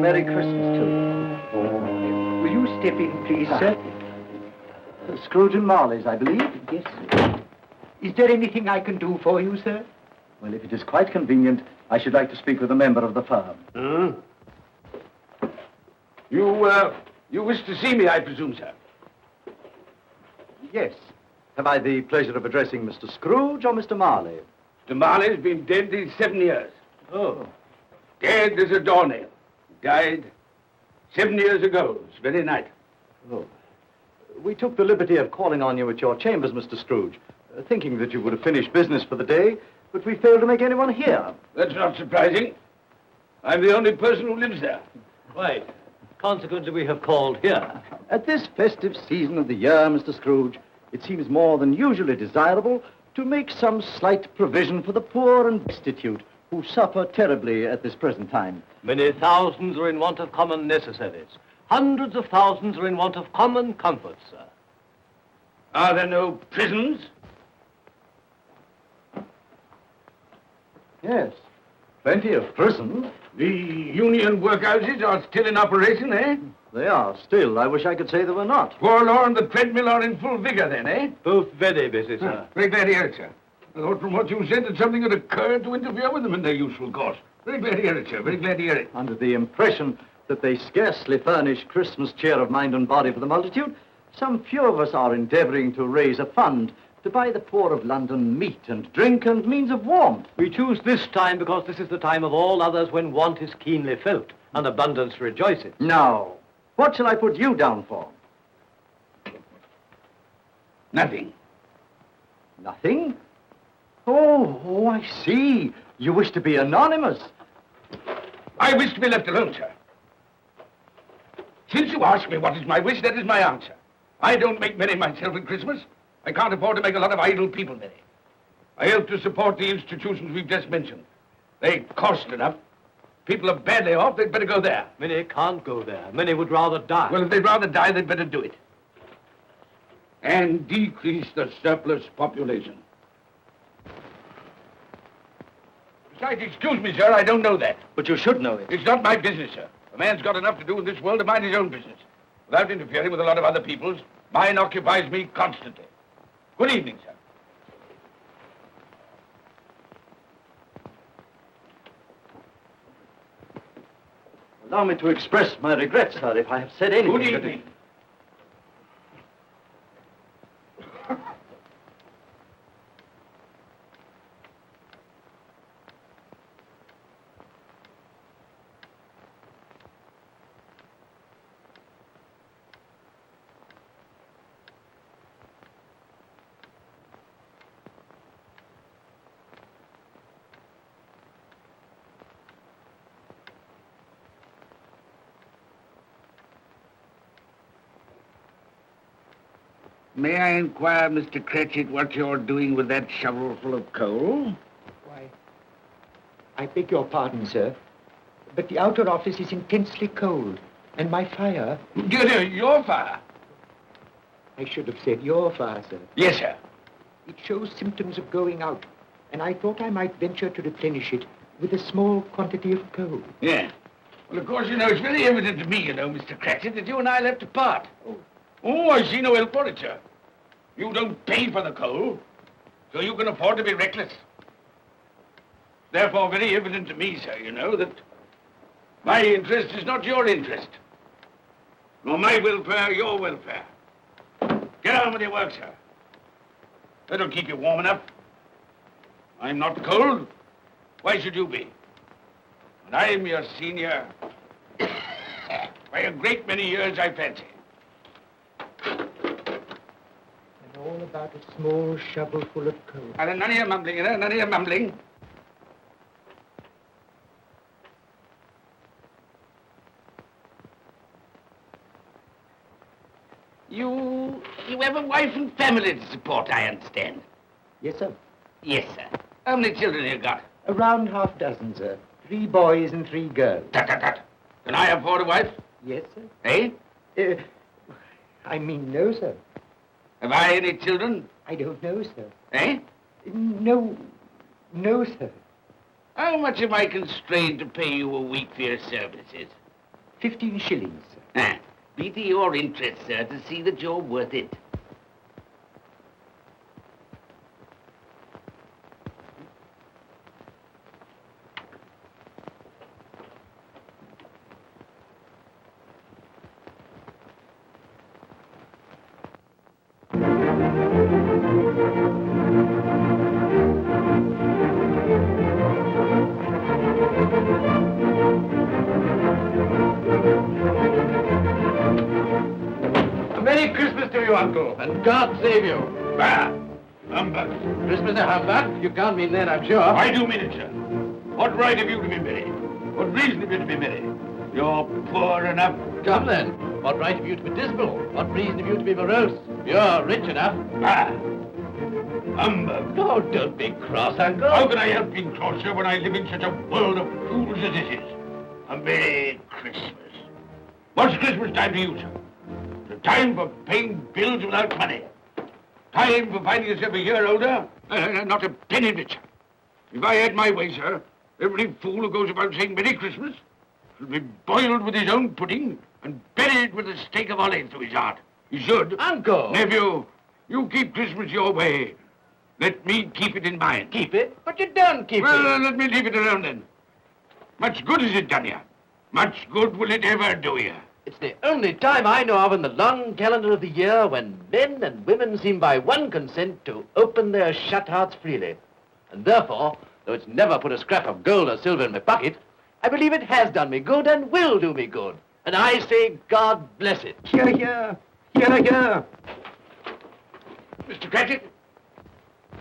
Merry Christmas to you. Will you step in, please, sir? Scrooge and Marley's, I believe. Yes, sir. Is there anything I can do for you, sir? Well, if it is quite convenient, I should like to speak with a member of the firm. You wish to see me, I presume, sir? Yes. Have I the pleasure of addressing Mr. Scrooge or Mr. Marley? Mr. Marley's been dead these 7 years. Oh. Dead as a doornail. Died 7 years ago, this very night. Oh. We took the liberty of calling on you at your chambers, Mr. Scrooge, thinking that you would have finished business for the day, but we failed to make anyone here. That's not surprising. I'm the only person who lives there. Right. Consequently, we have called here. At this festive season of the year, Mr. Scrooge, it seems more than usually desirable to make some slight provision for the poor and destitute who suffer terribly at this present time. Many thousands are in want of common necessaries. Hundreds of thousands are in want of common comforts, sir. Are there no prisons? Yes, plenty of prisons. The union workhouses are still in operation, eh? They are still. I wish I could say they were not. Forlorn and the treadmill are in full vigor then, eh? Both very busy, sir. Very glad to hear it, sir. I thought from what you said that something had occurred to interfere with them in their useful course. Very glad to hear it, sir. Very glad to hear it. Under the impression that they scarcely furnish Christmas cheer of mind and body for the multitude, some few of us are endeavoring to raise a fund to buy the poor of London meat and drink and means of warmth. We choose this time because this is the time of all others when want is keenly felt and abundance rejoices. Now, what shall I put you down for? Nothing. Nothing? Oh, I see. You wish to be anonymous. I wish to be left alone, sir. Since you ask me what is my wish, that is my answer. I don't make merry myself at Christmas. I can't afford to make a lot of idle people merry. I help to support the institutions we've just mentioned. They cost enough. People are badly off, they'd better go there. Many can't go there. Many would rather die. Well, if they'd rather die, they'd better do it. And decrease the surplus population. Besides, excuse me, sir, I don't know that. But you should know it. It's not my business, sir. A man's got enough to do in this world to mind his own business. Without interfering with a lot of other people's, mine occupies me constantly. Good evening, sir. Allow me to express my regret, sir, if I have said anything. Good evening. May I inquire, Mr. Cratchit, what you're doing with that shovel full of coal? Why, I beg your pardon, sir, but the outer office is intensely cold, and my fire... Dear, your fire? I should have said your fire, sir. Yes, sir. It shows symptoms of going out, and I thought I might venture to replenish it with a small quantity of coal. Yeah. Well, of course, it's very evident to me, Mr. Cratchit, that you and I left apart. Oh, I see no help for it, sir. You don't pay for the coal, so you can afford to be reckless. Therefore, very evident to me, sir, that my interest is not your interest. Nor my welfare, your welfare. Get on with your work, sir. That'll keep you warm enough. I'm not cold. Why should you be? And I'm your senior by a great many years, I fancy. And all about a small shovel full of coal. And none of your mumbling, none of your mumbling. You have a wife and family to support, I understand. Yes, sir. Yes, sir. How many children you got? Around half dozen, sir. 3 boys and 3 girls. Tut, tut, tut. Can I afford a wife? Yes, sir. Eh? I mean, no, sir. Have I any children? I don't know, sir. Eh? No, sir. How much am I constrained to pay you a week for your services? 15 shillings, sir. Be to your interest, sir, to see that you're worth it. Merry Christmas to you, Uncle, and God save you. Bah! Humbug. Christmas a humbug? You can't mean that, I'm sure. I do mean it, sir. What right have you to be merry? What reason have you to be merry? You're poor enough. Come then. What right have you to be dismal? What reason have you to be morose? You're rich enough. Bah! Humbug. Oh, don't be cross, Uncle. How can I help being cross, sir, when I live in such a world of fools as this is? A Merry Christmas. What's Christmas time to you, sir? The time for paying bills without money. Time for finding yourself a year older? Not a penny of it, sir. If I had my way, sir, every fool who goes about saying Merry Christmas should be boiled with his own pudding and buried with a stake of olive through his heart. He should. Uncle! Nephew, you keep Christmas your way. Let me keep it in mine. Keep it? But you don't keep Well, let me leave it alone then. Much good has it done you? Much good will it ever do you? It's the only time I know of in the long calendar of the year when men and women seem by one consent to open their shut hearts freely. And therefore, though it's never put a scrap of gold or silver in my pocket, I believe it has done me good and will do me good. And I say, God bless it. Hear, hear. Hear, hear. Mr. Cratchit,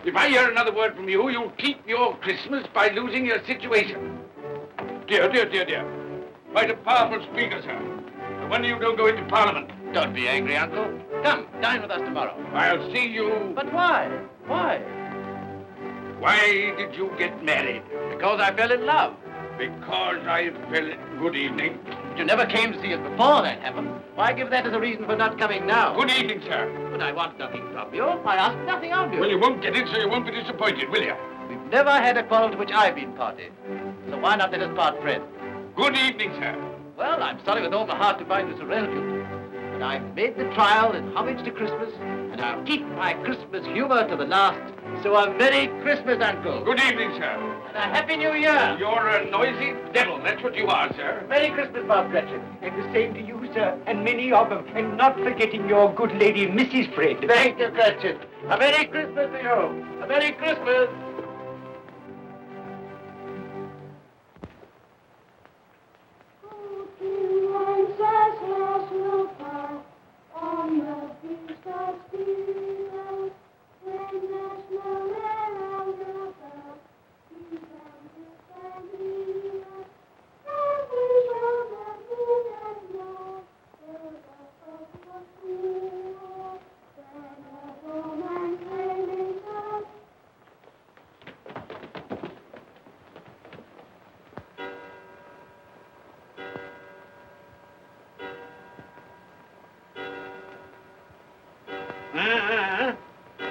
if I hear another word from you, you'll keep your Christmas by losing your situation. Dear. Quite a powerful speaker, sir. No wonder you don't go into Parliament. Don't be angry, Uncle. Come, dine with us tomorrow. I'll see you... But why? Why? Why did you get married? Because I fell in love. Because I fell in... Good evening. But you never came to see us before that happened. Why give that as a reason for not coming now? Good evening, sir. But I want nothing from you. I ask nothing of you. Well, you won't get it, so you won't be disappointed, will you? We've never had a quarrel to which I've been party. So why not let us part friends? Good evening, sir. Well, I'm sorry with all my heart to find you so relative. but I've made the trial in homage to Christmas, and I'll keep my Christmas humor to the last. So a Merry Christmas, Uncle. Good evening, sir. And a Happy New Year. You're a noisy devil, that's what you are, sir. Merry Christmas, Bob Cratchit. And the same to you, sir, and many of them. And not forgetting your good lady, Mrs. Fred. Thank you, Cratchit. A Merry Christmas to you. A Merry Christmas.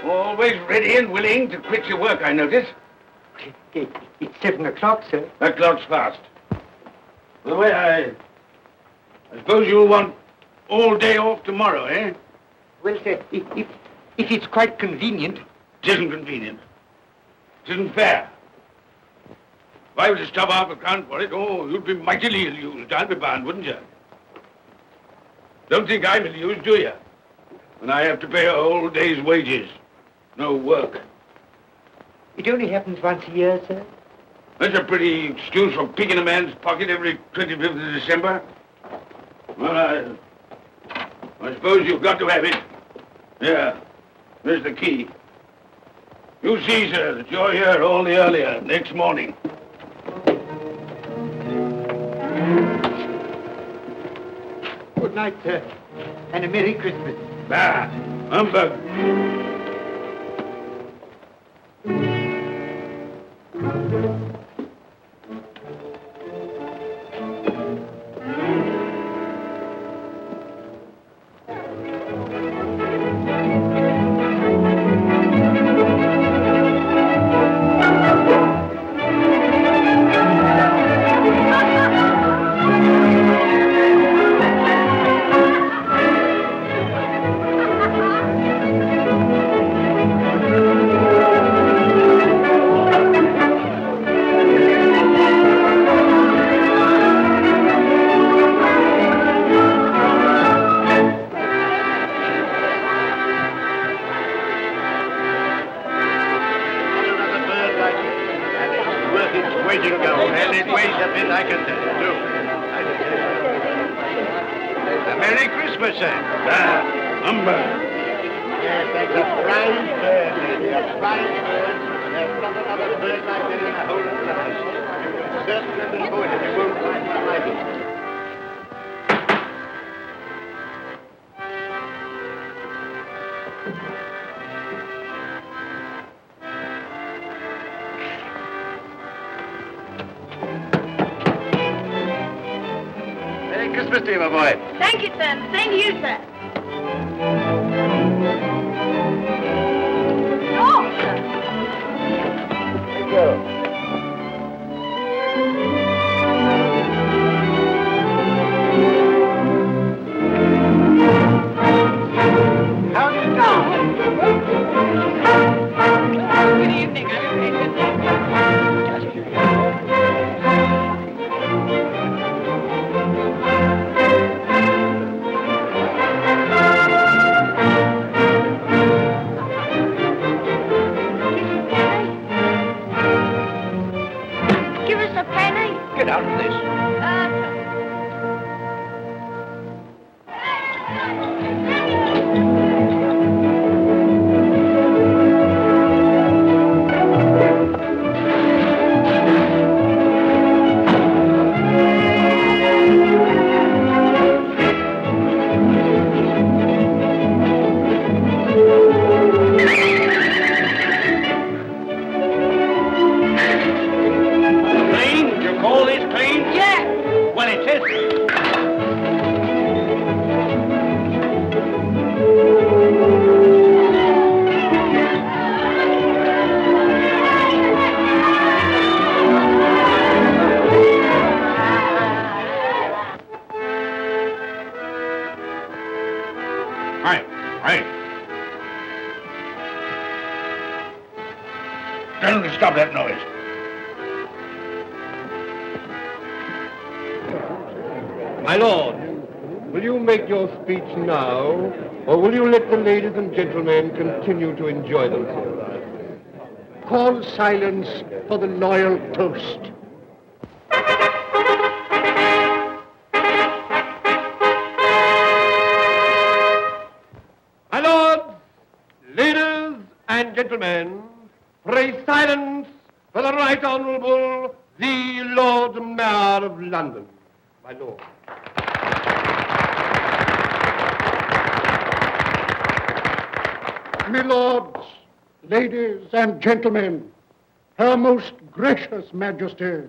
Always ready and willing to quit your work, I notice. It's 7 o'clock, sir. That clock's fast. By the way, I suppose you'll want all day off tomorrow, eh? Well, sir, if it's quite convenient. It isn't convenient. It isn't fair. If I were to stop half a crown for it, you'd be mightily ill-used, I'll be bound, wouldn't you? Don't think I'm ill-used, do you? When I have to pay a whole day's wages. No work. It only happens once a year, sir. That's a pretty excuse for picking a man's pocket every 25th of December. Well, I suppose you've got to have it. Yeah, there's the key. You see, sir, that you're here all the earlier next morning. Good night, sir, and a Merry Christmas. Bah, humbug. Merry Christmas to you, my boy. Thank you, sir. Same to you, sir. Oh, sir. Thank you. How do you do? Good evening. Give us a penny. Get out of this. Clean? You call this clean? Yeah. Well, Aye, aye. Tell them to stop that noise. My lord, will you make your speech now, or will you let the ladies and gentlemen continue to enjoy themselves? Call silence for the loyal toast. My lords, ladies and gentlemen, pray silence for the Right Honourable the Lord Mayor of London. My lord. My lords, ladies and gentlemen, Her Most Gracious Majesty,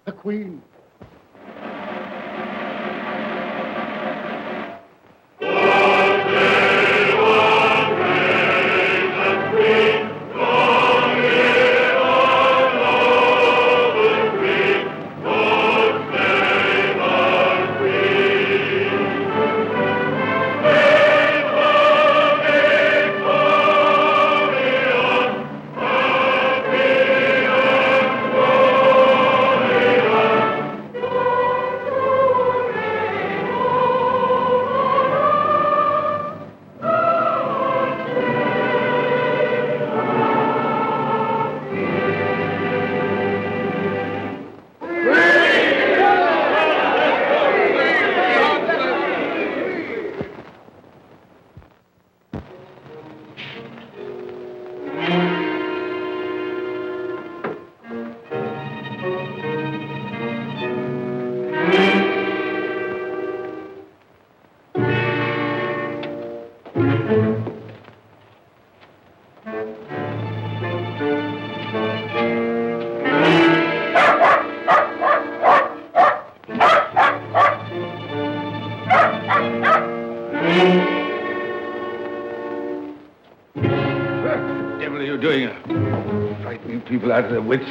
the Queen. What the devil are you doing? Frightening people out of their wits.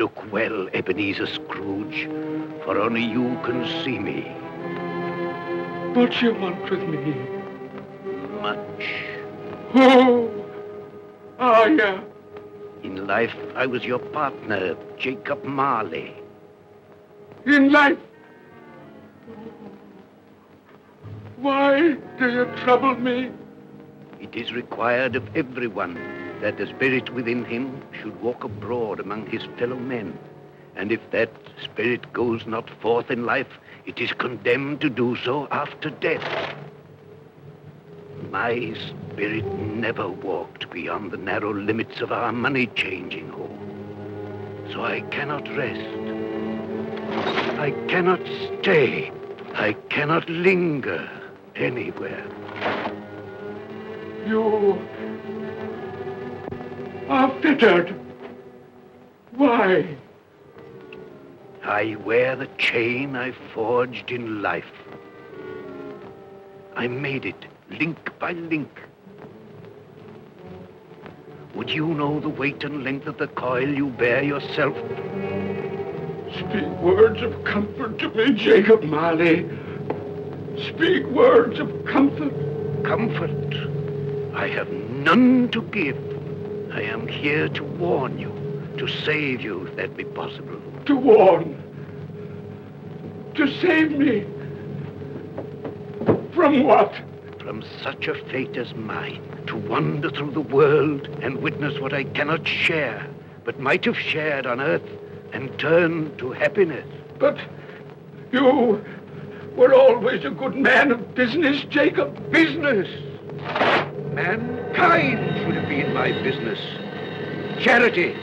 Look well, Ebenezer Scrooge, for only you can see me. What you want with me? Much. Oh, yeah. In life, I was your partner, Jacob Marley. In life. Why do you trouble me? It is required of everyone that the spirit within him should walk abroad among his fellow men. And if that spirit goes not forth in life, it is condemned to do so after death. My spirit never walked beyond the narrow limits of our money-changing hall. So I cannot rest. I cannot stay. I cannot linger anywhere. You are fettered. Why? I wear the chain I forged in life. I made it link by link. Would you know the weight and length of the coil you bear yourself? Speak words of comfort to me, Jacob Marley. Speak words of comfort. Comfort? I have none to give. I am here to warn you, to save you, if that be possible. To warn. To save me. From what? From such a fate as mine, to wander through the world and witness what I cannot share, but might have shared on earth and turn to happiness. But you were always a good man of business, Jacob. Business? Mankind should have been my business. Charity,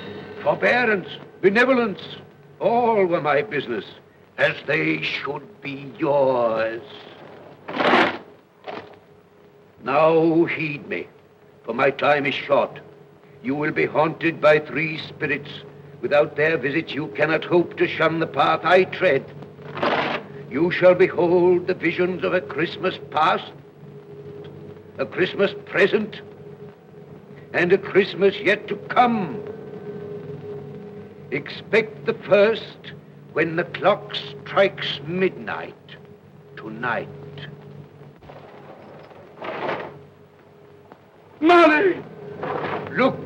forbearance, benevolence, all were my business, as they should be yours. Now heed me, for my time is short. You will be haunted by 3 spirits. Without their visits, you cannot hope to shun the path I tread. You shall behold the visions of a Christmas past, a Christmas present, and a Christmas yet to come. Expect the first when the clock strikes midnight tonight. Marley! Look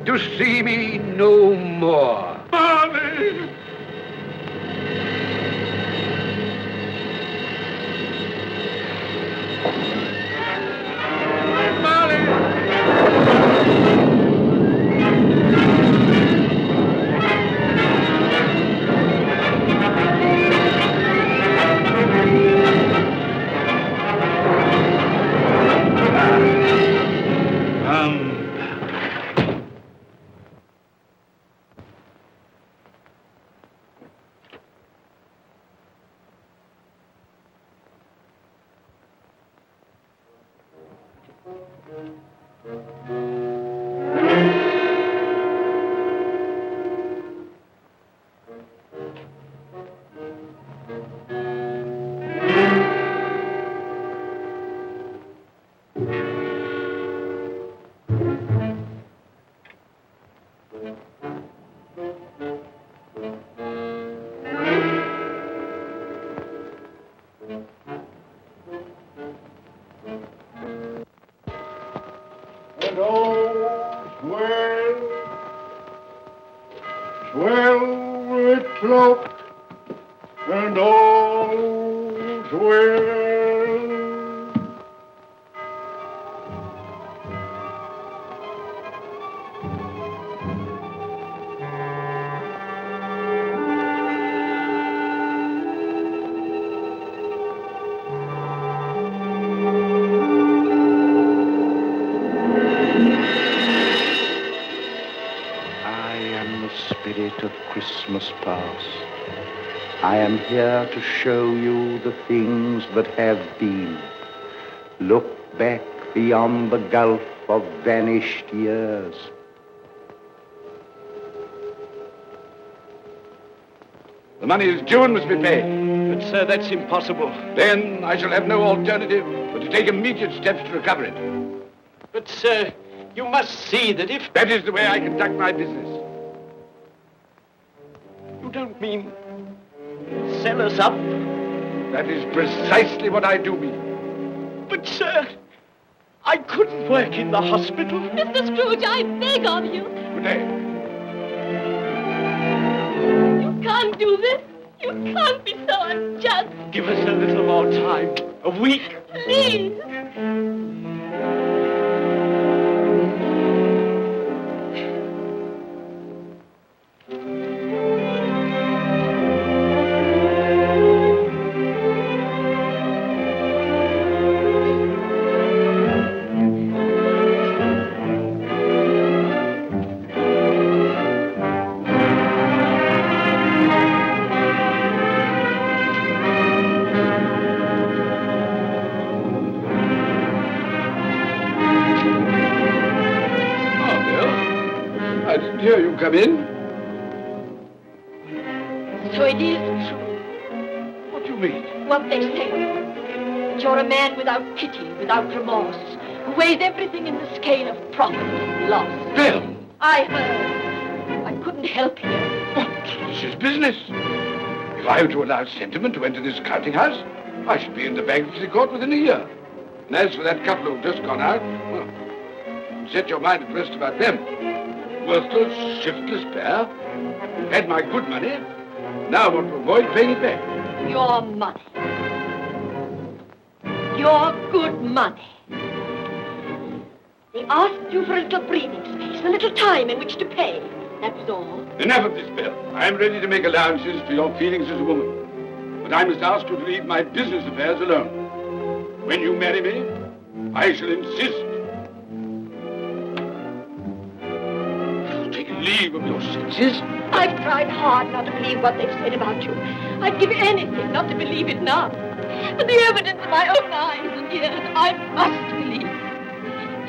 to see me no more. Marley! And all's well with cloak, and all's well. Spirit of Christmas past. I am here to show you the things that have been. Look back beyond the gulf of vanished years. The money is due and must be paid. But, sir, that's impossible. Then I shall have no alternative but to take immediate steps to recover it. But, sir, you must see that if... That is the way I conduct my business. don't mean sell us up? That is precisely what I do mean. But, sir, I couldn't work in the hospital. Mr. Scrooge, I beg of you. Good day. You can't do this. You can't be so unjust. Give us a little more time. A week. Please. I didn't hear you come in. So it is true, What do you mean? what they say. That you're a man without pity, without remorse, who weighs everything in the scale of profit and loss. Bill! I heard. I couldn't help hearing. What? This is business. If I were to allow sentiment to enter this counting house, I should be in the bankruptcy court within a year. And as for that couple who've just gone out, well, set your mind at rest about them. Worthless, shiftless pair. Had my good money. Now want to avoid paying it back. Your money. Your good money. They asked you for a little breathing space, a little time in which to pay. That was all. Enough of this, Bill. I am ready to make allowances for your feelings as a woman. But I must ask you to leave my business affairs alone. When you marry me, I shall insist. Take leave of your senses. I've tried hard not to believe what they've said about you. I'd give anything not to believe it now. But the evidence of my own eyes and ears, I must believe.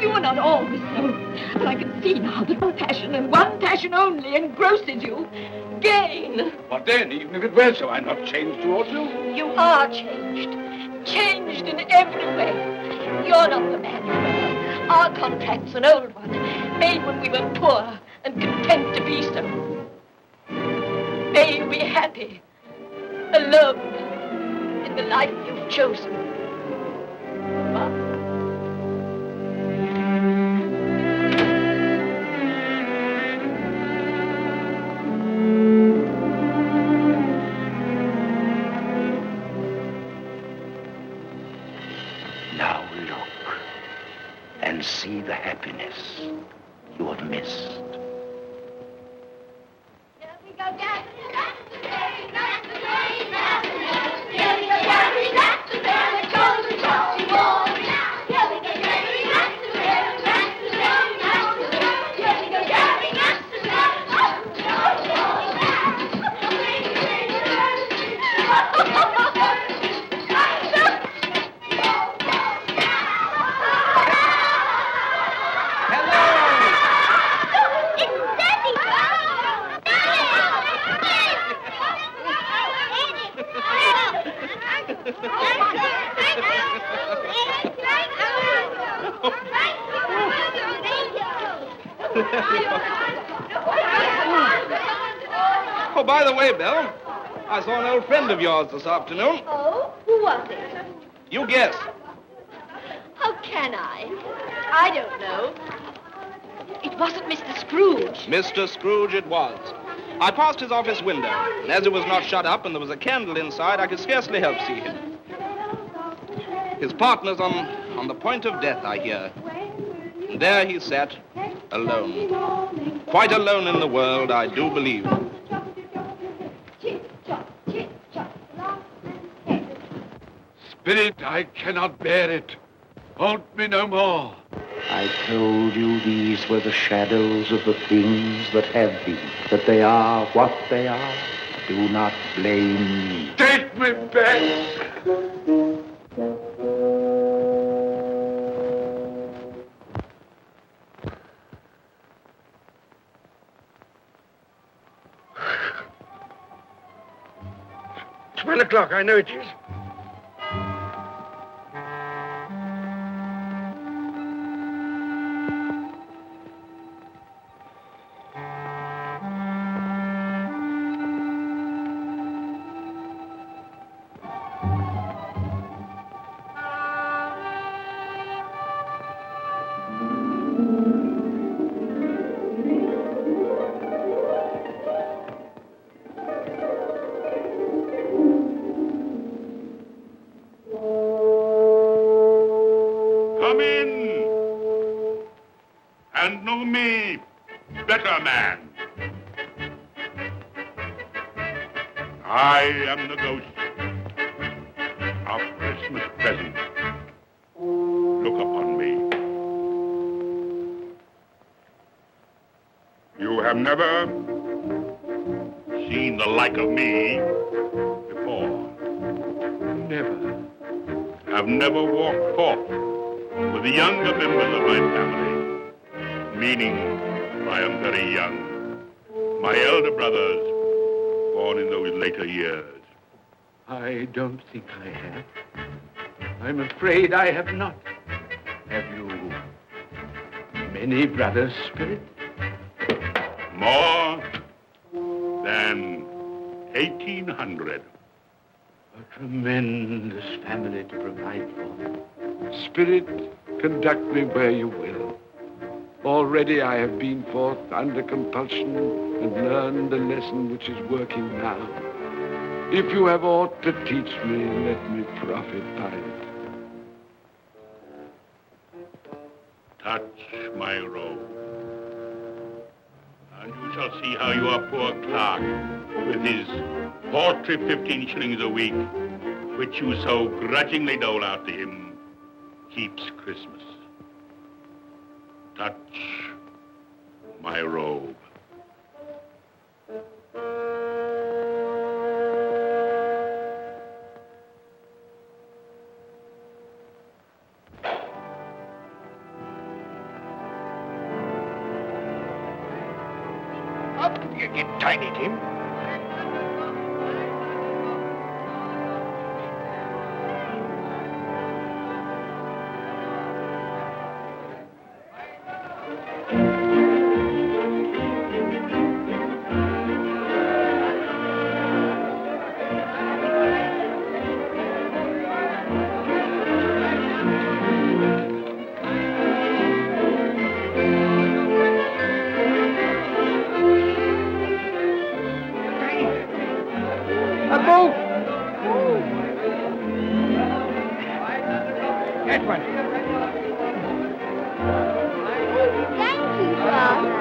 You are not always so. But I can see now that one passion and one passion only engrosses you. Gain. What then? Even if it were so, I'm not changed towards you. You are changed. Changed in every way. You're not the man you were. Our contract's an old one, made when we were poor and content to be so. May you be happy, alone, in the life you've chosen. Goodbye. Now look and see the happiness you have missed. Here we go, Gary. That's the day, that's the day, that's the day. Here we go, Gary. That's the day, the golden coffee wall. Here we go, Gary. That's the day, that's the day, that's the day. Here we go, Gary. That's the day. Oh, by the way, Bill, I saw an old friend of yours this afternoon. Oh, who was it? You guess. How can I? I don't know. It wasn't Mr. Scrooge. Mr. Scrooge it was. I passed his office window, and as it was not shut up and there was a candle inside, I could scarcely help see him. His partner's on the point of death, I hear. And there he sat, alone. Quite alone in the world, I do believe. Spirit, I cannot bear it. Haunt me no more. I told you these were the shadows of the things that have been, that they are what they are. Do not blame me. Take me back. It's 1 o'clock, I know it is. Come in and know me better, man. I am the ghost of Christmas present. Look upon me. You have never seen the like of me before. Never. Have never walked forth with the younger members of my family, meaning I am very young. My elder brothers, born in those later years. I don't think I have. I'm afraid I have not. Have you many brothers, Spirit? More than 1,800. A tremendous family to provide for. Spirit, conduct me where you will. Already I have been forth under compulsion and learned the lesson which is working now. If you have aught to teach me, let me profit by it. Touch my robe, and you shall see how your poor clerk, with his paltry 15 shillings a week, which you so grudgingly dole out to him, keeps Christmas. Touch my robe. Up you get, Tiny Tim. That one. Thank you, Father.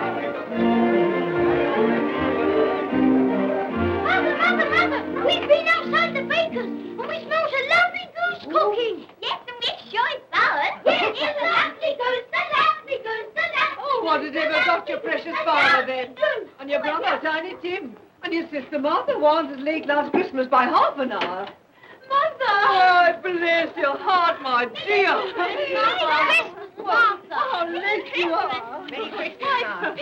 Mother, we've been outside the baker's and we smell a lovely goose cooking. Yes, and we're sure it's ours. Yes, it's a lovely goose, the lovely goose, the lovely Oh, what has ever got your precious father then? And your brother, Tiny Tim. And your sister Martha was as late last Christmas by half an hour. Mother! Oh, bless your heart, my dear. Merry Christmas, Martha. How late you are. Merry Christmas,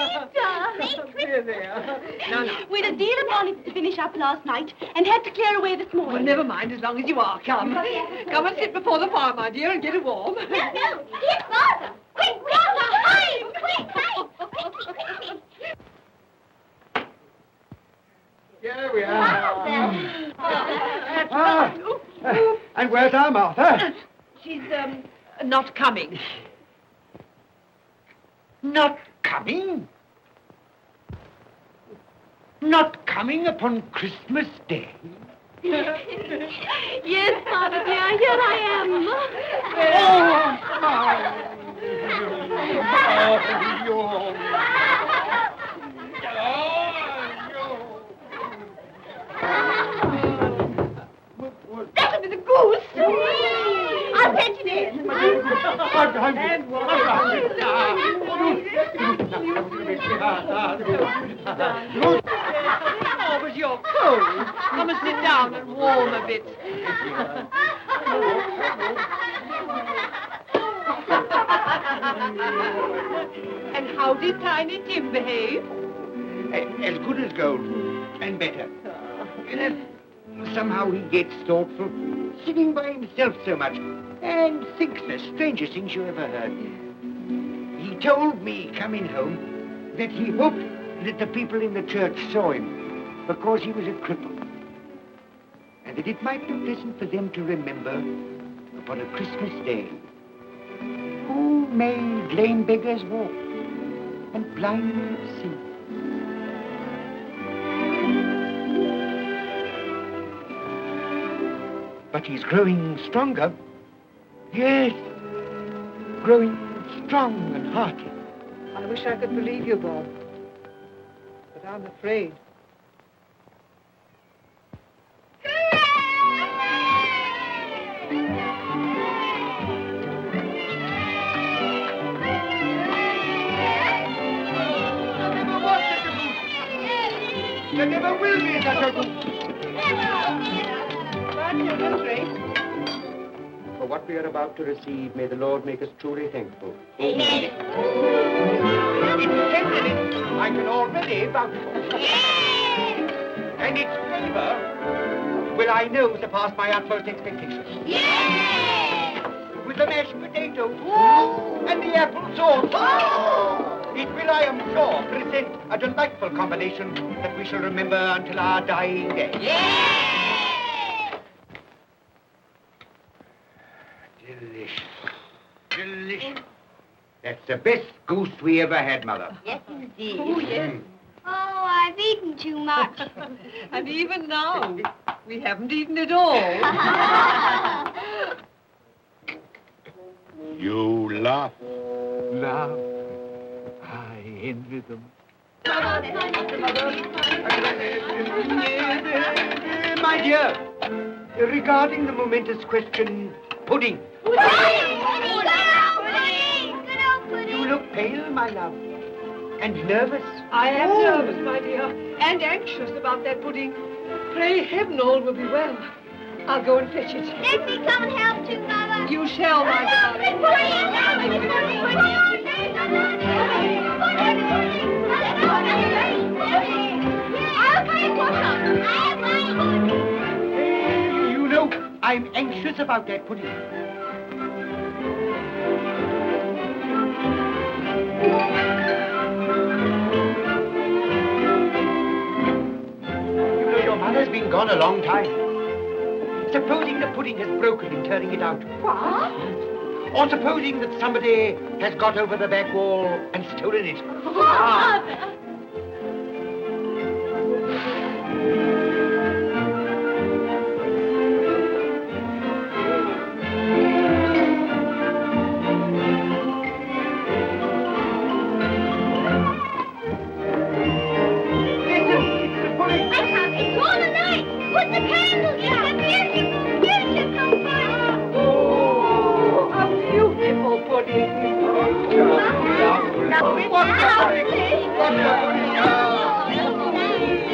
Peter. There, there. No. We'd a deal of money to finish up last night and had to clear away this morning. Well, never mind, as long as you are come. Come and sit before the fire, my dear, and get it warm. No, here's Martha. Quick, Martha, hide! Quick, hide! Here we are. And where's our Martha? She's, not coming. Not coming? Not coming upon Christmas Day? Yes, Father dear, here I am. That'll be the goose. I'll fetch it in. Oh, but you're cold. Come and sit down and warm a bit. And how did Tiny Tim behave? As good as gold, and better. Somehow he gets thoughtful, sitting by himself so much, and thinks the strangest things you ever heard. He told me, coming home, that he hoped that the people in the church saw him, because he was a cripple. And that it might be pleasant for them to remember, upon a Christmas day, who made lame beggars walk, and blind men see. But he's growing stronger. Yes, growing strong and hearty. I wish I could believe you, Bob. But I'm afraid. There never will be such a goose. But you're afraid. For what we are about to receive, may the Lord make us truly thankful. Amen. Its tenderness I can already vouch for. And its flavor will I know surpass my utmost expectations. With the mashed potato and the apple sauce. It will, I am sure, present a delightful combination that we shall remember until our dying day. Delicious. Delicious. That's the best goose we ever had, Mother. Yes, indeed. Oh, yes. Oh, I've eaten too much. And even now, we haven't eaten it all. You laugh. Laugh. I envy them. My dear, regarding the momentous question, pudding. You look pale, my love, and nervous. I am nervous, my dear, and anxious about that pudding. Pray heaven all will be well. I'll go and fetch it. Let me come and help too, Mother. You shall, my darling. You know, I'm anxious about that pudding. You know, your mother's been gone a long time. Supposing the pudding has broken in turning it out. What? Or supposing that somebody has got over the back wall and stolen it. Father!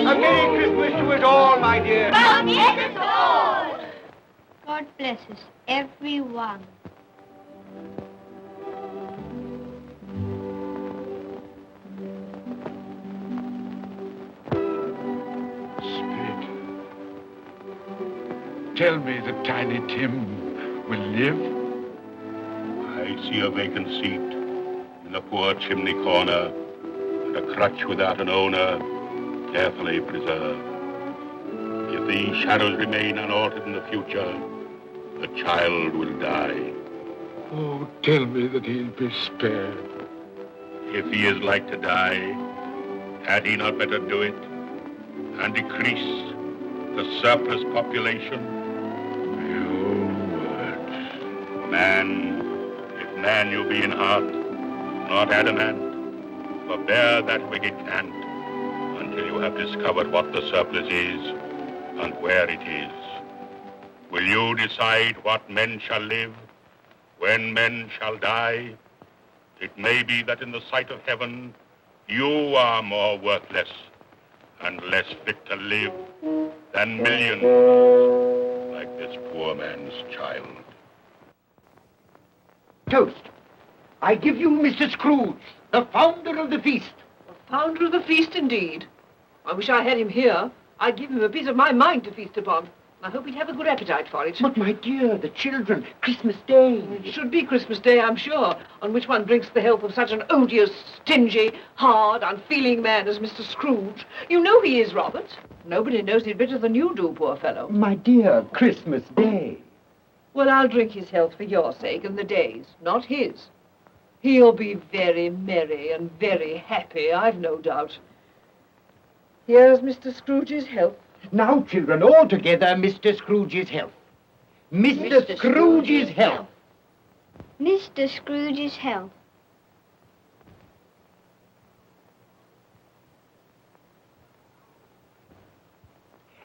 A Merry Christmas to us all, my dear. God bless us, everyone. Spirit, tell me that Tiny Tim will live. I see a vacant seat in a poor chimney corner, and a crutch without an owner, carefully preserved. If these shadows remain unaltered in the future, the child will die. Oh, tell me that he'll be spared. If he is like to die, had he not better do it and decrease the surplus population? Your words. Man, if man you be in heart, not adamant, forbear that wicked cant until you have discovered what the surplus is and where it is. Will you decide what men shall live, when men shall die? It may be that in the sight of heaven, you are more worthless and less fit to live than millions like this poor man's child. Toast. I give you Mr. Scrooge, the founder of the feast. Founder of the feast, indeed. I wish I had him here. I'd give him a piece of my mind to feast upon. I hope he'd have a good appetite for it. But, my dear, the children, Christmas Day. It should be Christmas Day, I'm sure, on which one drinks the health of such an odious, stingy, hard, unfeeling man as Mr. Scrooge. You know he is, Robert. Nobody knows it better than you do, poor fellow. My dear, Christmas Day. Well, I'll drink his health for your sake and the day's, not his. He'll be very merry and very happy, I've no doubt. Here's Mr. Scrooge's health. Now, children, all together, Mr. Scrooge's health. Mr. Scrooge's health. Mr. Scrooge's health.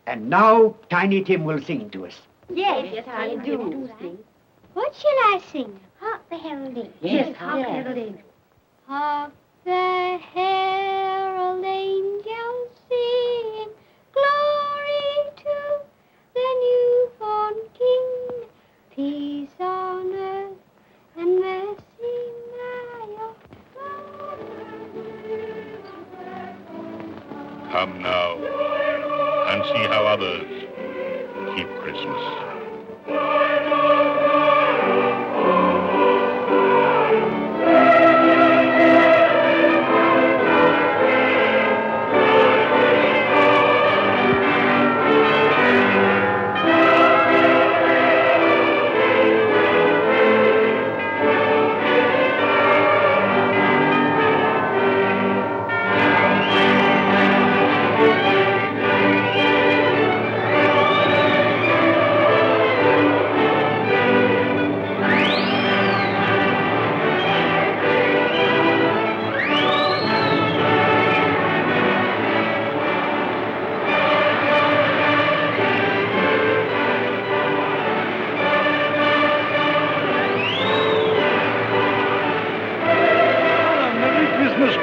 And now Tiny Tim will sing to us. Yes, I do. What shall I sing? Hark the heralding. Yes, hark the heralding. Hark the herald angels sing, glory to the newborn King, peace on earth and mercy nigh of God. Come now and see how others keep Christmas.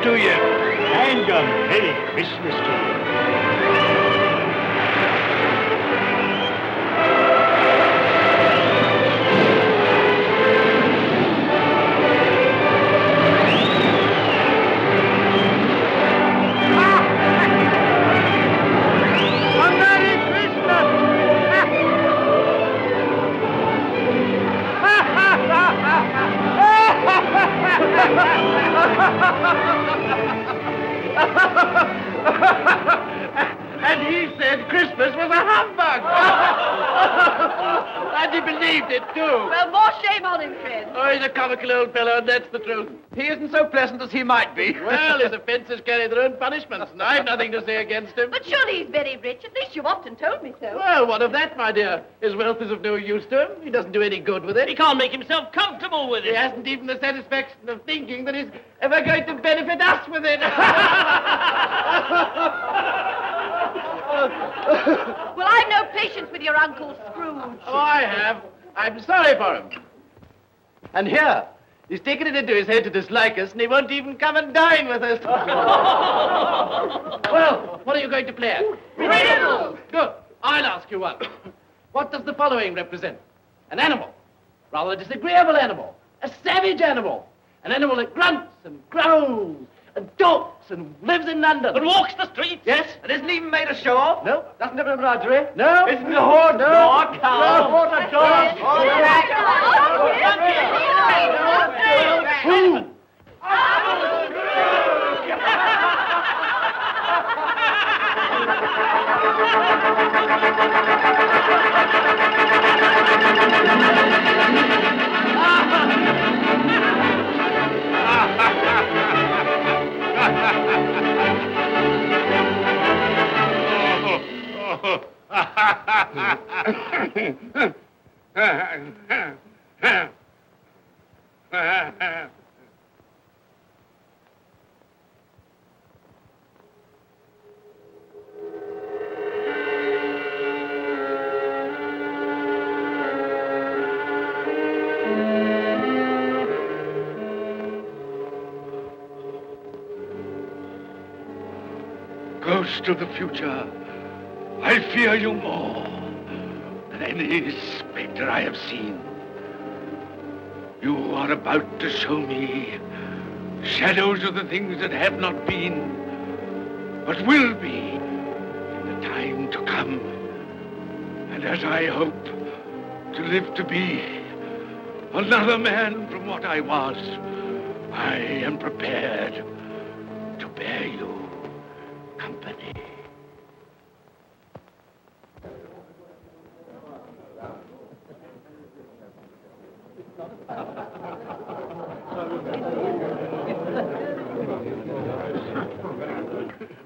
To you. And a Merry Christmas to you. A Merry And he said Christmas was a humbug. And he believed it, too. Well, more shame on him, friend. Oh, he's a comical old fellow, and that's the truth. He isn't so pleasant as he might be. Well, his offences carry their own punishments, and I've nothing to say against him. But surely he's very rich. At least you've often told me so. Well, what of that, my dear? His wealth is of no use to him. He doesn't do any good with it. He can't make himself comfortable with He it. hasn't even the satisfaction of thinking that he's ever going to benefit us with it. Well, I've no patience with your Uncle Scrooge. Oh, I have. I'm sorry for him. And here, he's taken it into his head to dislike us, and he won't even come and dine with us. Well, what are you going to play at? Riddles. Good. I'll ask you one. What does the following represent? An animal. Rather a disagreeable animal. A savage animal. An animal that grunts and growls and talks and lives in London. But walks the streets? Yes. And isn't even made a show of? No. Doesn't have an embroidery? No. Isn't a horse? No. Nor cow? No. Not a dog. Who? Ghost of the future, I fear you more than any spectre I have seen. You are about to show me shadows of the things that have not been, but will be in the time to come. And as I hope to live to be another man from what I was, I am prepared to bear you company.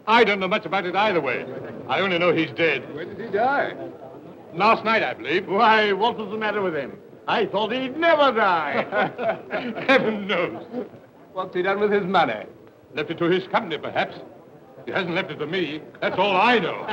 I don't know much about it either way. I only know he's dead. When did he die? Last night, I believe. Why, what was the matter with him? I thought he'd never die. Heaven knows. What's he done with his money? Left it to his company, perhaps. He hasn't left it to me. That's all I know.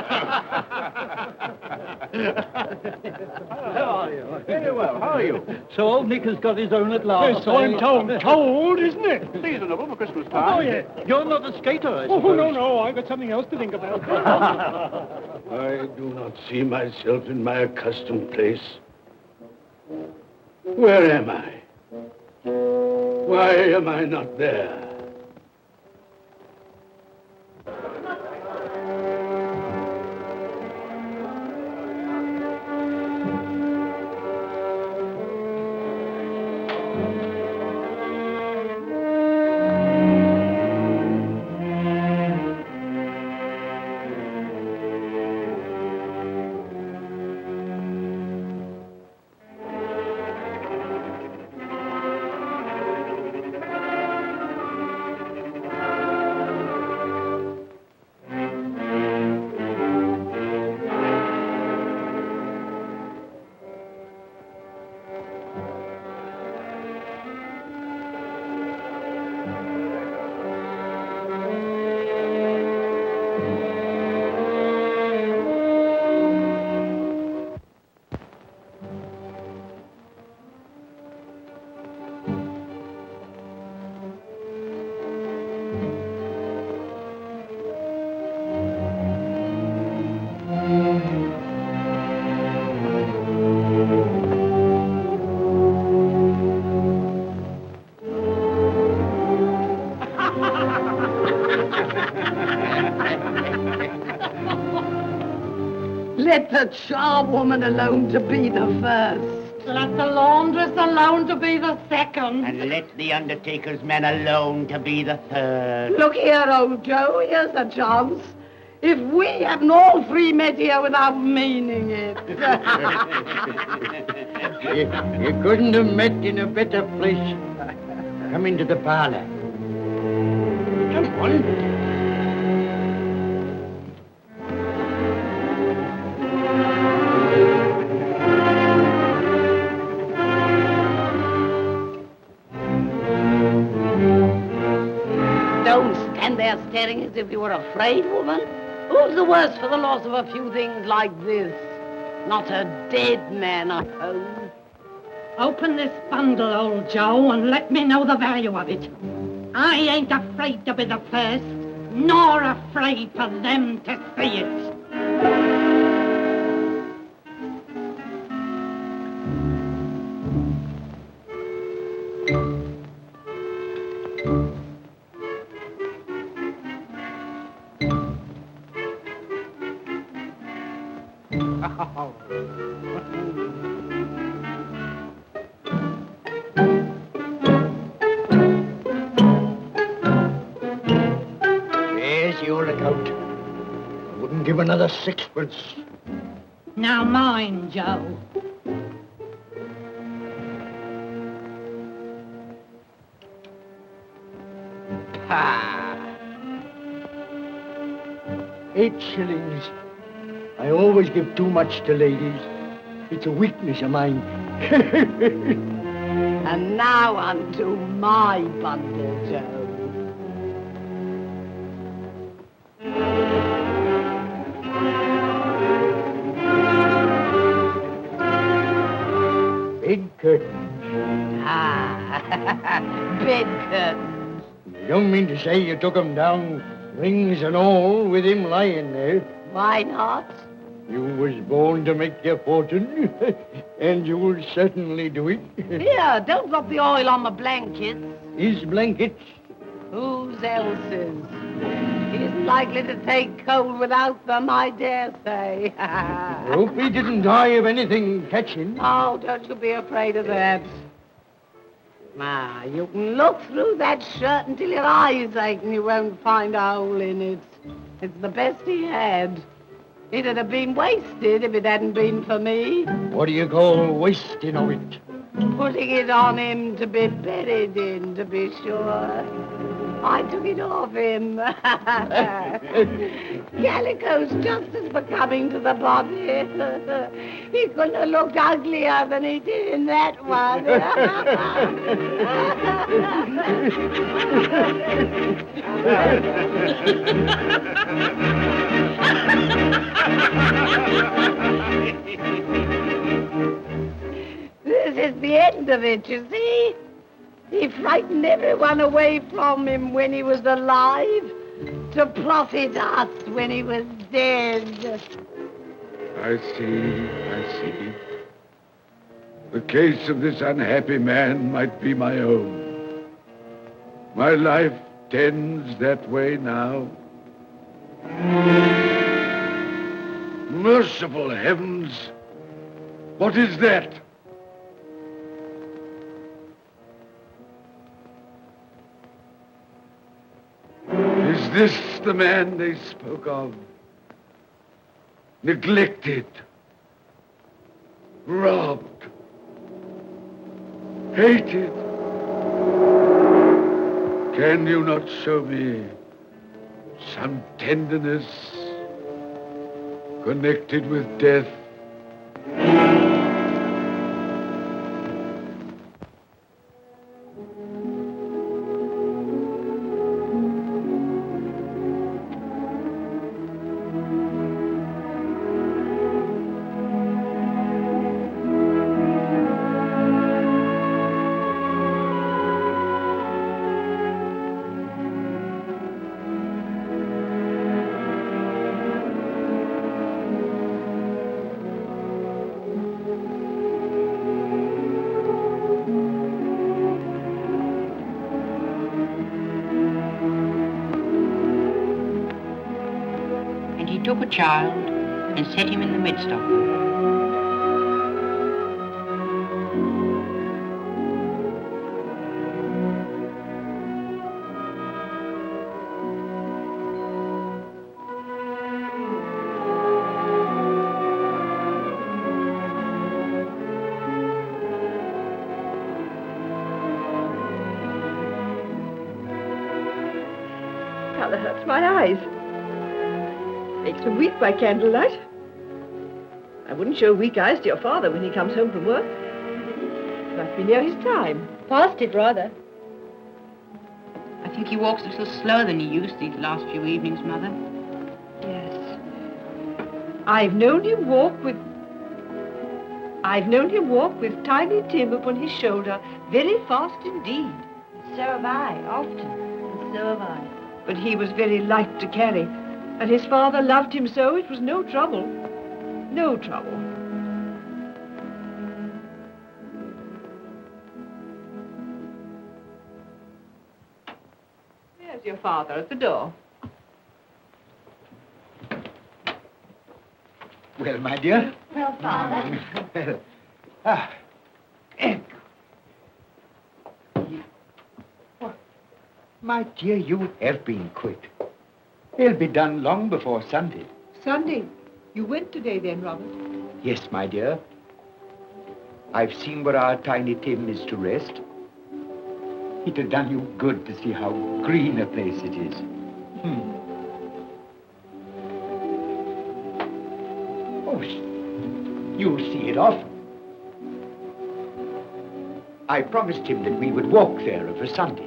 How are you? Very well. How are you? So old Nick has got his own at last. Yes, so I'm told. Told, isn't it? Seasonable for Christmas time. Oh, yeah. You're not a skater, I Oh, suppose. no, I've got something else to think about. I do not see myself in my accustomed place. Where am I? Why am I not there? Let the charwoman alone to be the first. Let the laundress alone to be the second. And let the undertaker's man alone to be the third. Look here, old Joe, here's a chance. If we haven't all three met here without meaning it. You couldn't have met in a better place. Come into the parlor. Come on. Don't stand there staring as if you were afraid, woman. Who's the worse for the loss of a few things like this? Not a dead man, I suppose. Open this bundle, old Joe, and let me know the value of it. I ain't afraid to be the first, nor afraid for them to see it. There's your lookout. I wouldn't give another sixpence. Now mind, Joe. Ah. 8 shillings. I always give too much to ladies. It's a weakness of mine. And now unto my bundle, Joe. Bed curtains. Ah, bed curtains. You don't mean to say you took 'em down, rings and all, with him lying there? Why not? You was born to make your fortune, and you'll certainly do it. Here, don't drop the oil on the blankets. His blankets? Whose else's? He isn't likely to take cold without them, I dare say. Hope he didn't die of anything catching. Oh, don't you be afraid of that. Ah, you can look through that shirt until your eyes ache and you won't find a hole in it. It's the best he had. It'd have been wasted if it hadn't been for me. What do you call wasting of it? Putting it on him to be buried in, to be sure. I took it off him. Calico's just as becoming to the body. He couldn't have looked uglier than he did in that one. This is the end of it, you see. He frightened everyone away from him when he was alive, to profit us when he was dead. I see. The case of this unhappy man might be my own. My life tends that way now. Merciful heavens! What is that? Is this the man they spoke of? Neglected, robbed, hated. Can you not show me some tenderness connected with death? Took a child and set him in the midst of them. Colour hurts my eyes. Makes me weak by candlelight. I wouldn't show weak eyes to your father when he comes home from work. It must be near his time. Past it, rather. I think he walks a little slower than he used these last few evenings, Mother. Yes. I've known him walk with Tiny Tim upon his shoulder, very fast indeed. So have I, often. And so have I. But he was very light to carry. And his father loved him so, it was no trouble. No trouble. There's your father at the door. Well, my dear. Well, Father. My dear, you have been quick. They'll be done long before Sunday. Sunday? You went today then, Robert? Yes, my dear. I've seen where our Tiny Tim is to rest. It'd have done you good to see how green a place it is. Oh, you'll see it often. I promised him that we would walk there of a Sunday.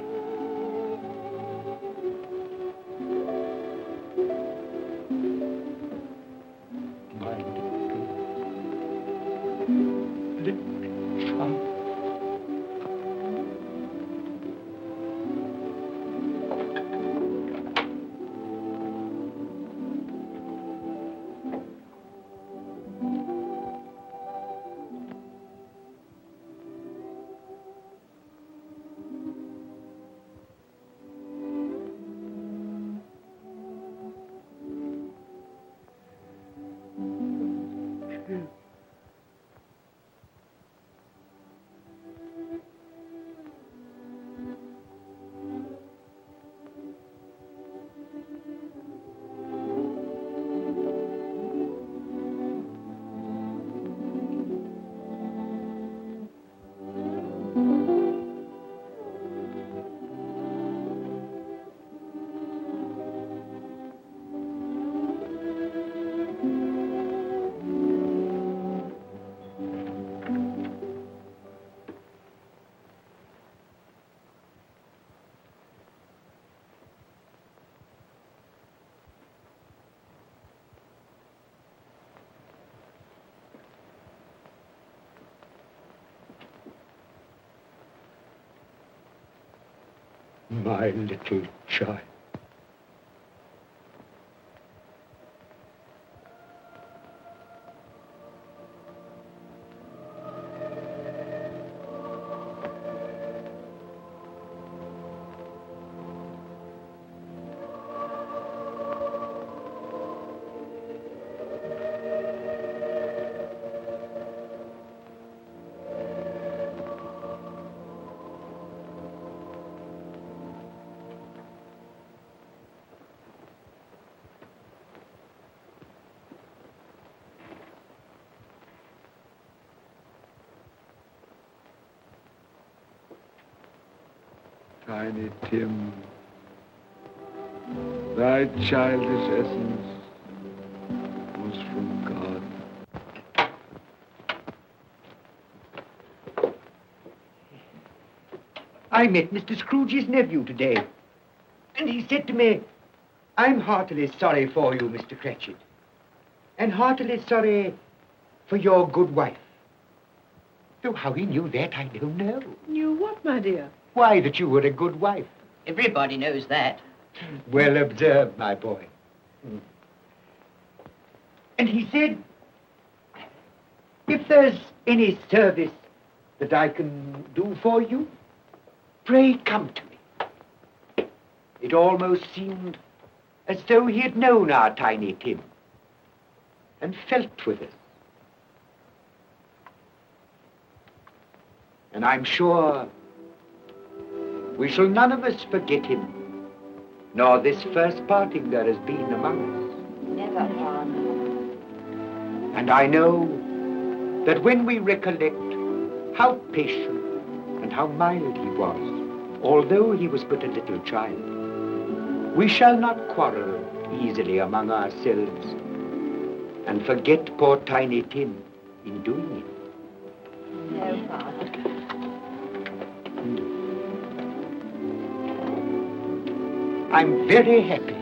My little child. Tiny Tim, thy childish essence was from God. I met Mr. Scrooge's nephew today, and he said to me, I'm heartily sorry for you, Mr. Cratchit, and heartily sorry for your good wife. Though how he knew that, I don't know. Knew what, my dear? Why, that you were a good wife. Everybody knows that. Well observed, my boy. And he said, if there's any service that I can do for you, pray come to me. It almost seemed as though he had known our Tiny Tim and felt with us. And I'm sure we shall none of us forget him, nor this first parting there has been among us. Never, Father. And I know that when we recollect how patient and how mild he was, although he was but a little child, we shall not quarrel easily among ourselves and forget poor Tiny Tim in doing it. No, Father. I'm very happy.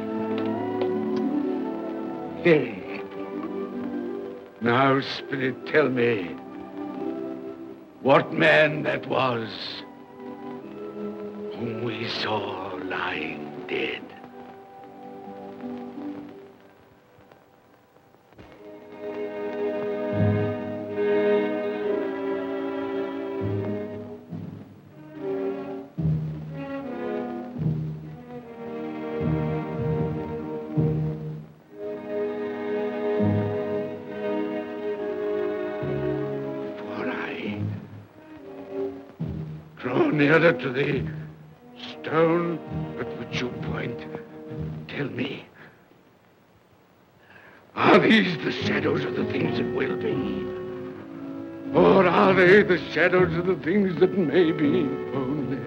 Very happy. Now, Spirit, tell me what man that was whom we saw lying dead. Nearer to the stone at which you point, tell me, are these the shadows of the things that will be? Or are they the shadows of the things that may be only?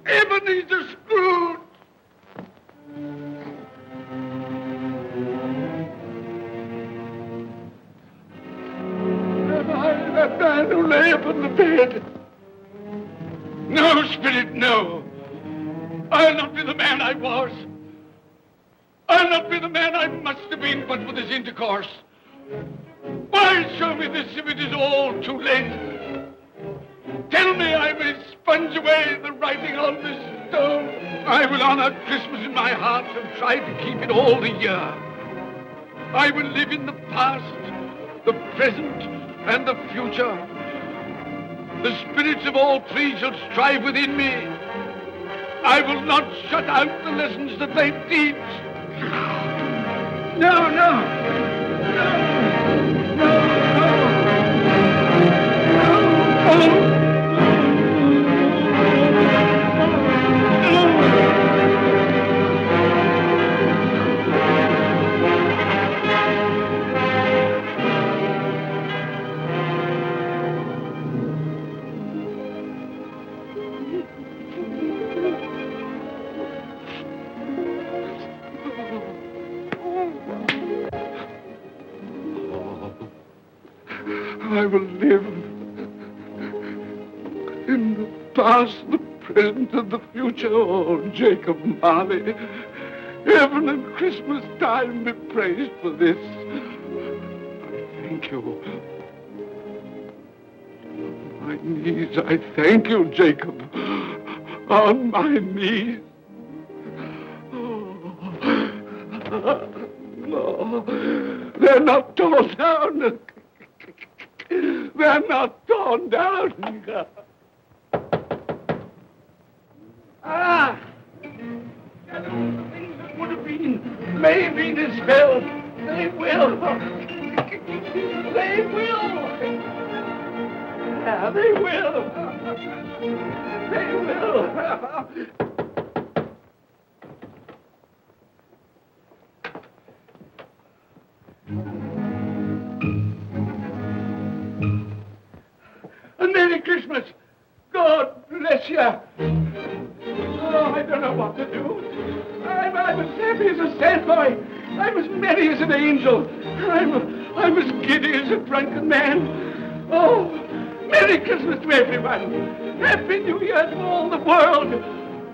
Ebenezer Scrooge! That man who lay upon the bed. No, Spirit, no. I'll not be the man I was. I'll not be the man I must have been but for this intercourse. Why show me this if it is all too late? Tell me I may sponge away the writing on this stone. I will honor Christmas in my heart and try to keep it all the year. I will live in the past, the present, and the future. The spirits of all three shall strive within me. I will not shut out the lessons that they teach. No, no. No, no, no. No. I will live in the past, the present, and the future. Oh, Jacob Marley, heaven and Christmas time be praised for this. I thank you. my knees, I thank you, Jacob. On my knees. No, they're not torn down. They're not torn down. Ah! Things that would have been may be dispelled. They will. They will. Yeah, they will. They will. A Merry Christmas. God bless you. Oh, I don't know what to do. I'm as happy as a sandboy. I'm as merry as an angel. I'm as giddy as a drunken man. Oh, Merry Christmas to everyone. Happy New Year to all the world.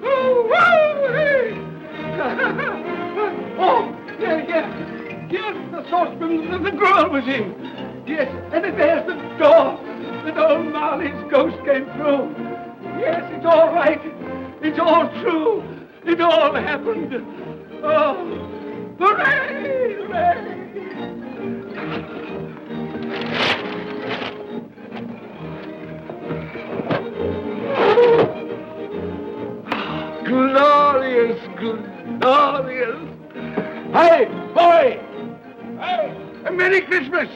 Oh, wow, hey. Oh, yeah. Yes, the saucepan that the girl was in. Yes, and there's the door that old Marley's ghost came through. Yes, it's all right. It's all true. It all happened. Oh, hooray, hooray. Glorious, glorious. Hey, boy! Hey, a Merry Christmas!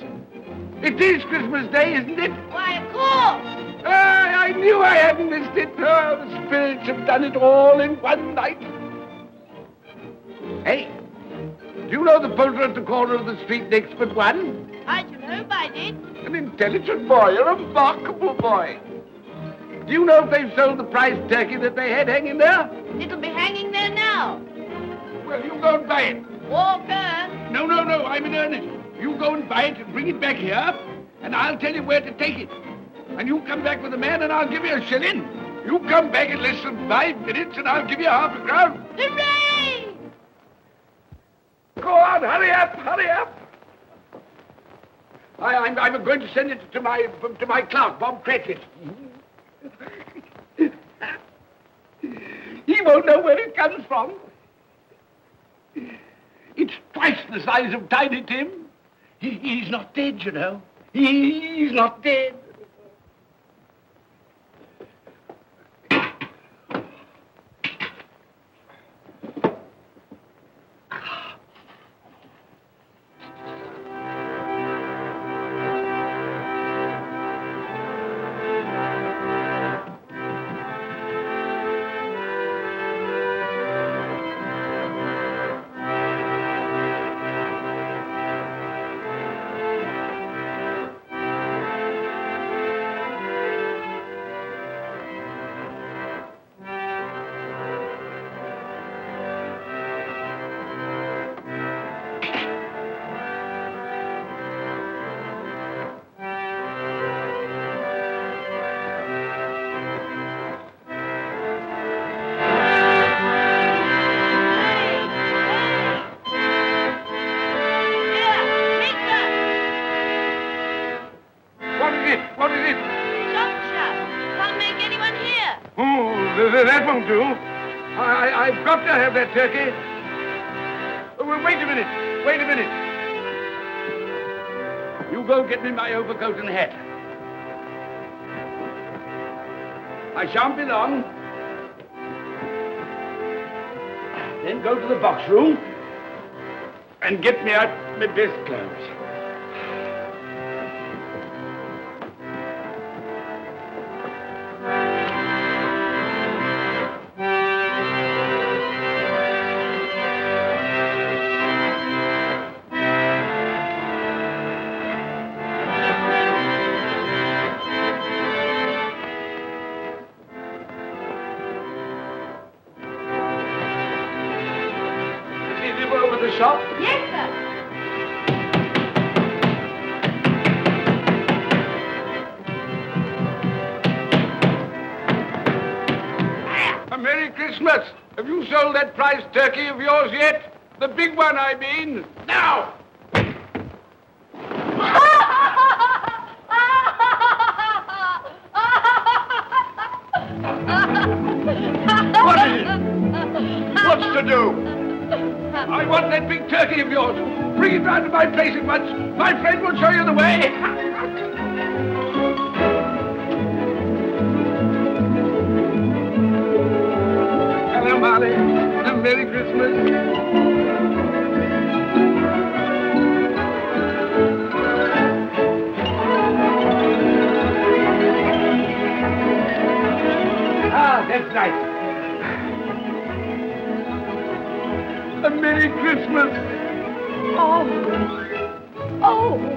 It is Christmas Day, isn't it? Why, of course. I knew I hadn't missed it. Oh, the spirits have done it all in one night. Hey, do you know the poulterer at the corner of the street next but one? I should hope I did. An intelligent boy, a remarkable boy. Do you know if they've sold the prize turkey that they had hanging there? It'll be hanging there now. Well, you go and buy it. Walker. No, I'm in earnest. You go and buy it and bring it back here, and I'll tell you where to take it. And you come back with the man, and I'll give you a shilling. You come back in less than 5 minutes, and I'll give you half a crown. Hooray! Go on, hurry up, hurry up. I'm going to send it to my clerk, Bob Cratchit. He won't know where it comes from. It's twice the size of Tiny Tim. He's not dead, you know. He's not dead. That won't do. I've got to have that turkey. Wait a minute. You go get me my overcoat and hat. I shan't be long. Then go to the box room and get me out my best clothes. Shop? Yes, sir. A Merry Christmas. Have you sold that prize turkey of yours yet? The big one, I mean. Now! that turkey of yours. Bring it round to my place at once. My friend will show you the way. Hello, Molly. And Merry Christmas. That's right. A Merry Christmas. Oh. Oh.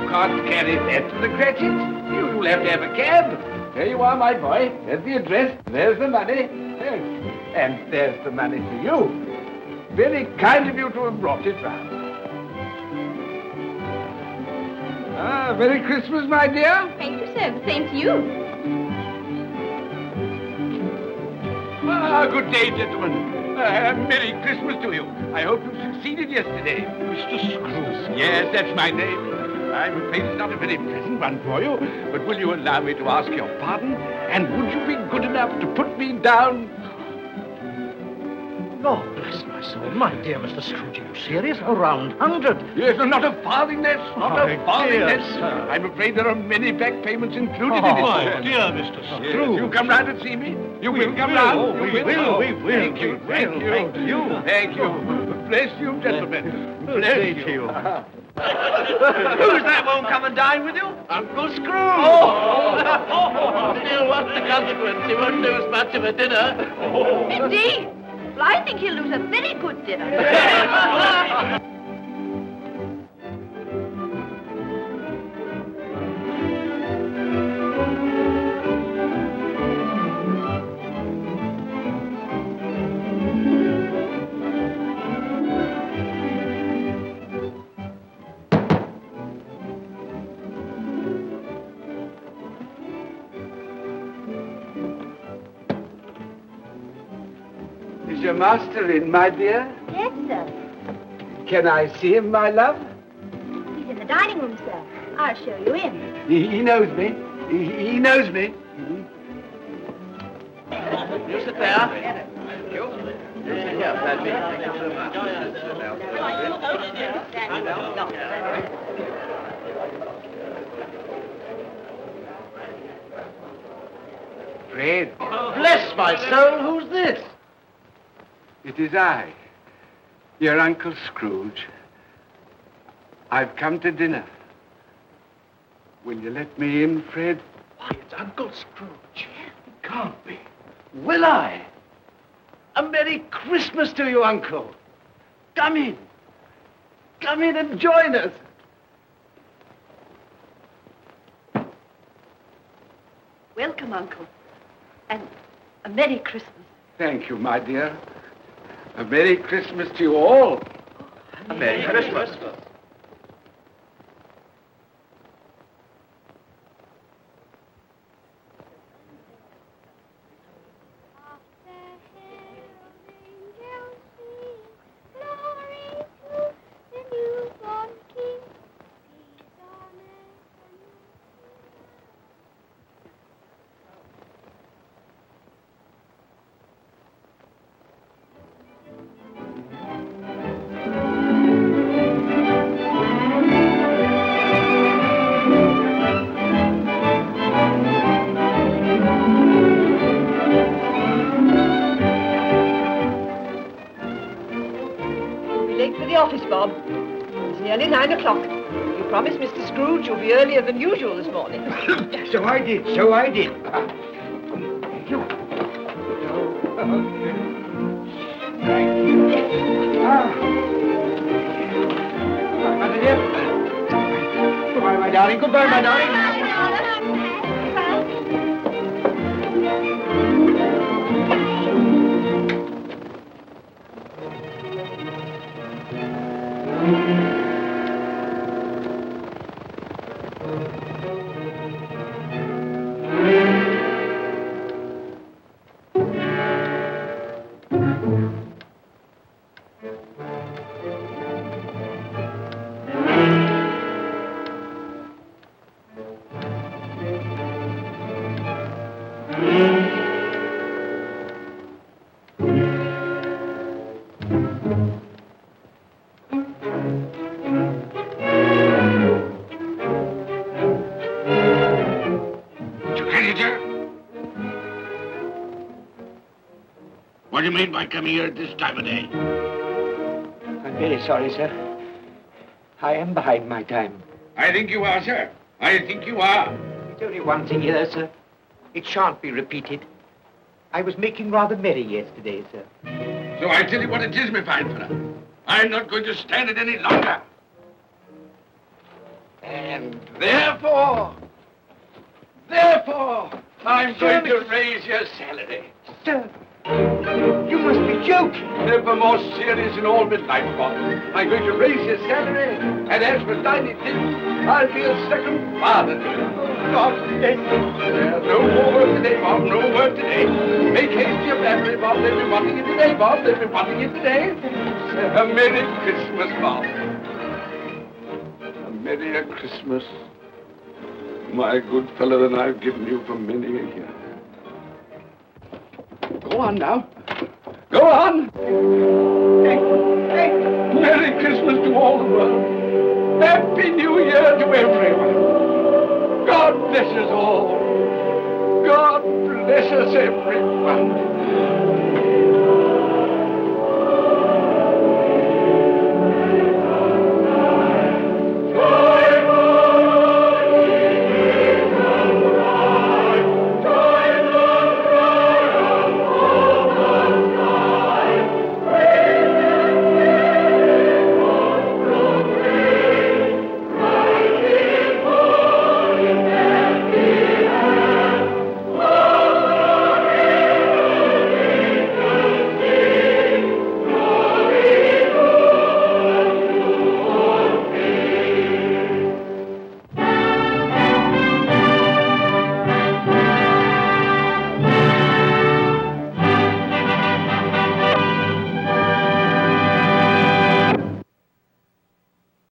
Can't carry that to the Cratchits. You'll have to have a cab. There you are, my boy. There's the address. There's the money. Yes. And there's the money for you. Very kind of you to have brought it round. Merry Christmas, my dear. Thank you, sir. The same to you. Good day, gentlemen. Merry Christmas to you. I hope you succeeded yesterday. Mr. Scrooge. Yes, that's my name. I'm afraid it's not a very pleasant one for you, but will you allow me to ask your pardon? And would you be good enough to put me down? Lord bless my soul, my dear Mr. Scrooge, are you serious? A round 100? Yes, not a farthing less, not a farthing dear less. sir. I'm afraid there are many back payments included in it. My dear Mr. Scrooge. Yes, you come round and see me? You will come round? Oh, we will. Thank you, thank you. Thank you. Bless you, gentlemen. Bless you. Who's that won't come and dine with you? Uncle Scrooge. Still, what's the consequence? He won't lose much of a dinner. Indeed. Well, I think he'll lose a very good dinner. Is your master in, my dear? Yes, sir. Can I see him, my love? He's in the dining room, sir. I'll show you in. He knows me. He knows me. You sit there. Here, Paddy. Thank you so much. Fred. Bless my soul, who's this? It is I, your Uncle Scrooge. I've come to dinner. Will you let me in, Fred? Why, it's Uncle Scrooge. It can't be. Will I? A Merry Christmas to you, Uncle. Come in. Come in and join us. Welcome, Uncle. And a Merry Christmas. Thank you, my dear. A Merry Christmas to you all. A Merry Christmas. Office, Bob. It's nearly 9 o'clock. You promised Mr. Scrooge you'll be earlier than usual this morning. So I did. Thank you. Thank you. Mother dear. Goodbye, my darling. Goodbye, my darling. What do you mean by coming here at this time of day? I'm very sorry, sir. I am behind my time. I think you are, sir. I think you are. It's only once a year, sir. It shan't be repeated. I was making rather merry yesterday, sir. So I tell you what it is, my fine fellow. I'm not going to stand it any longer. And therefore, I'm going to raise your salary. Sir, you must be joking. Never more serious in all my life, Bob. I'm going to raise your salary, and as for tiny things, I'll be a second father to you. God bless you. No more work today, Bob. No work today. Make haste to your family, Bob. They'll be wanting you today, Bob. They'll be wanting you today. A Merry Christmas, Bob. A merrier Christmas, my good fellow, than I've given you for many a year. Go on now. Go on. Merry Christmas to all the world. Happy New Year to everyone. God bless us all. God bless us everyone.